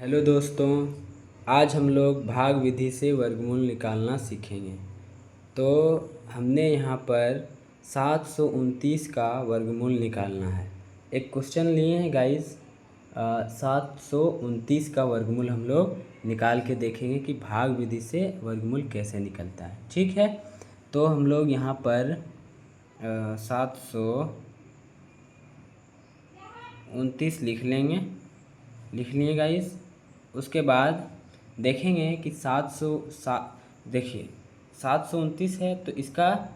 Hello दोस्तों, आज हम लोग भाग विधि से वर्गमूल निकालना सीखेंगे। तो हमने यहाँ पर 729 का वर्गमूल निकालना है। एक क्वेश्चन लिए हैं गाइस, 729 का वर्गमूल हम लोग निकाल के देखेंगे कि भाग विधि से वर्गमूल कैसे निकलता है। ठीक है, तो हम लोग यहाँ पर 729 लिख लेंगे। लिख लिए गाइस। उसके बाद देखेंगे कि 729 है तो इसका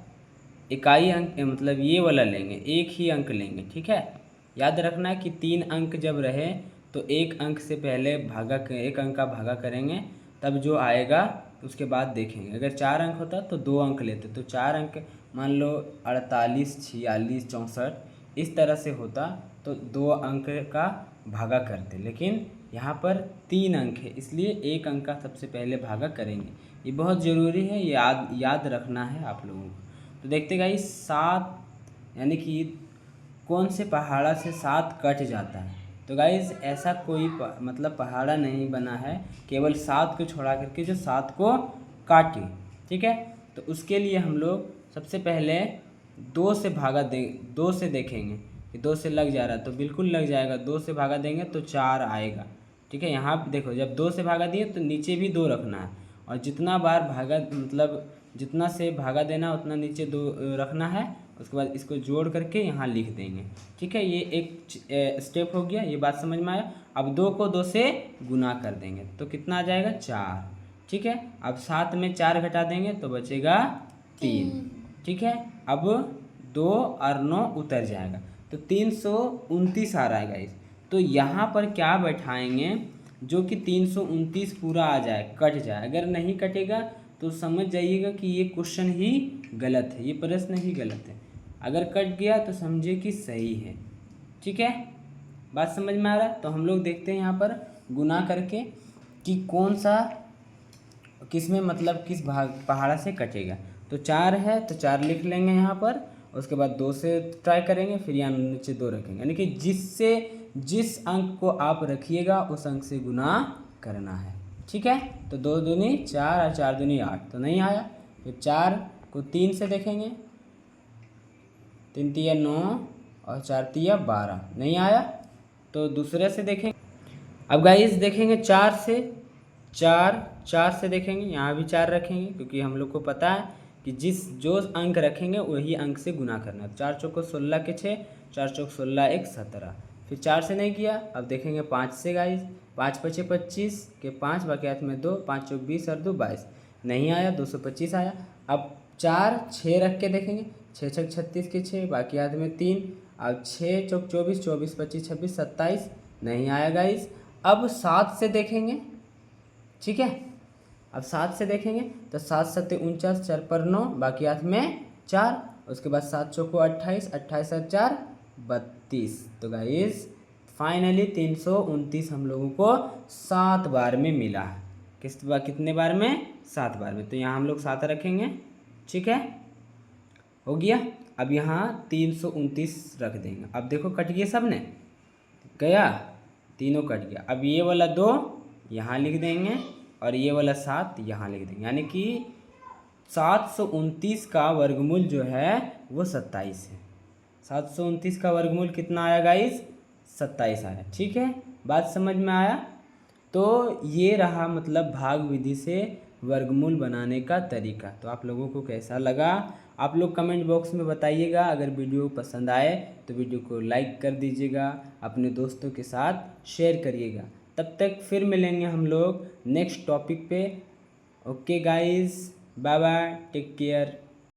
इकाई अंक मतलब ये वाला लेंगे, एक ही अंक लेंगे। ठीक है, याद रखना है कि 3 अंक जब रहे तो एक अंक से पहले एक अंक का भागा करेंगे, तब जो आएगा उसके बाद देखेंगे। अगर 4 अंक होता तो 2 अंक लेते, तो 4 अंक मान लो 48, 46, 64 इस तरह से होता तो 2 अंक का भागा करते। लेकिन यहाँ पर 3 अंक है, इसलिए एक अंक का सबसे पहले भागा करेंगे। ये बहुत ज़रूरी है, ये याद रखना है आप लोगों को। तो देखते गाइस, 7 यानी कि कौन से पहाड़ा से 7 कट जाता है। तो गाइस ऐसा कोई मतलब पहाड़ा नहीं बना है केवल 7 को छोड़ा करके जो 7 को काटे। ठीक है, तो उसके लिए हम लोग सबसे पहले 2 से देखेंगे कि 2 से लग जा रहा है, तो बिल्कुल लग जाएगा। 2 से भागा देंगे तो 4 आएगा। ठीक है, यहाँ पे देखो, जब 2 से भागा दिए तो नीचे भी 2 रखना है, और जितना बार भागा मतलब जितना से भागा देना उतना नीचे 2 रखना है। उसके बाद इसको जोड़ करके यहाँ लिख देंगे। ठीक है, ये एक स्टेप हो गया, ये बात समझ में आया। अब 2 को 2 से गुना कर देंगे तो कितना आ जाएगा, 4। ठीक है, अब 7 में 4 घटा देंगे तो बचेगा 3। ठीक है, अब 2 और 9 उतर जाएगा तो 329 आ रहा है गाइस। तो यहाँ पर क्या बैठाएंगे जो कि 329 पूरा आ जाए, कट जाए। अगर नहीं कटेगा तो समझ जाइएगा कि ये क्वेश्चन ही गलत है, ये प्रश्न ही गलत है। अगर कट गया तो समझिए कि सही है। ठीक है, बात समझ में आ रहा है। तो हम लोग देखते हैं यहाँ पर गुना करके कि कौन सा किस में मतलब किस पहाड़ा से कटेगा। तो 4 है तो 4 लिख लेंगे यहाँ पर। उसके बाद 2 से ट्राई करेंगे, फिर यहाँ नीचे 2 रखेंगे, यानी कि जिस अंक को आप रखिएगा उस अंक से गुना करना है। ठीक है, तो 2 दूनी 4 और 4 दूनी 8, तो नहीं आया। फिर 4 को 3 से देखेंगे, 3 तिया 9 और 4 तिया 12, नहीं आया। तो दूसरे से देखेंगे। अब गाइस देखेंगे 4 से देखेंगे, यहाँ भी 4 रखेंगे, क्योंकि हम लोग को पता है कि जो अंक रखेंगे वही अंक से गुना करना। 4 चौको 16 के 6, 4 चौक 16 1 17। फिर 4 से नहीं किया, अब देखेंगे 5 से गाइस। 5 पचे 25 के 5, बाकी हाथ में 2, 5 चौक 20 और 2 22, नहीं आया। 225 आया। अब 4 6 रख के देखेंगे, 6 छक 36 के 6, बाकी हाथ में 3, अब 6 चौक 24, 24 25 26 27, नहीं आया गाइस। अब 7 से देखेंगे। ठीक है, अब 7 से देखेंगे तो 7 सत्ते 49, 4 पर 9, बाकी हाथ में 4। उसके बाद 7 चौको 28, 28 और 4 32। तो गाइस फाइनली 329 हम लोगों को 7 बार में मिला है। कितने बार में, 7 बार में। तो यहाँ हम लोग 7 रखेंगे। ठीक है, हो गया। अब यहाँ 329 रख देंगे। अब देखो कट गया, सब ने गया, तीनों कट गया। अब ये वाला 2 यहाँ लिख देंगे और ये वाला 7 यहाँ लिख देंगे, यानी कि 729 का वर्गमूल जो है वो 27 है। 729 का वर्गमूल कितना आया गाइस, 27 आया। ठीक है, बात समझ में आया। तो ये रहा मतलब भाग विधि से वर्गमूल बनाने का तरीका। तो आप लोगों को कैसा लगा, आप लोग कमेंट बॉक्स में बताइएगा। अगर वीडियो पसंद आए तो वीडियो को लाइक कर दीजिएगा, अपने दोस्तों के साथ शेयर करिएगा। तब तक फिर मिलेंगे हम लोग नेक्स्ट टॉपिक पे। Okay guys, bye bye, take care.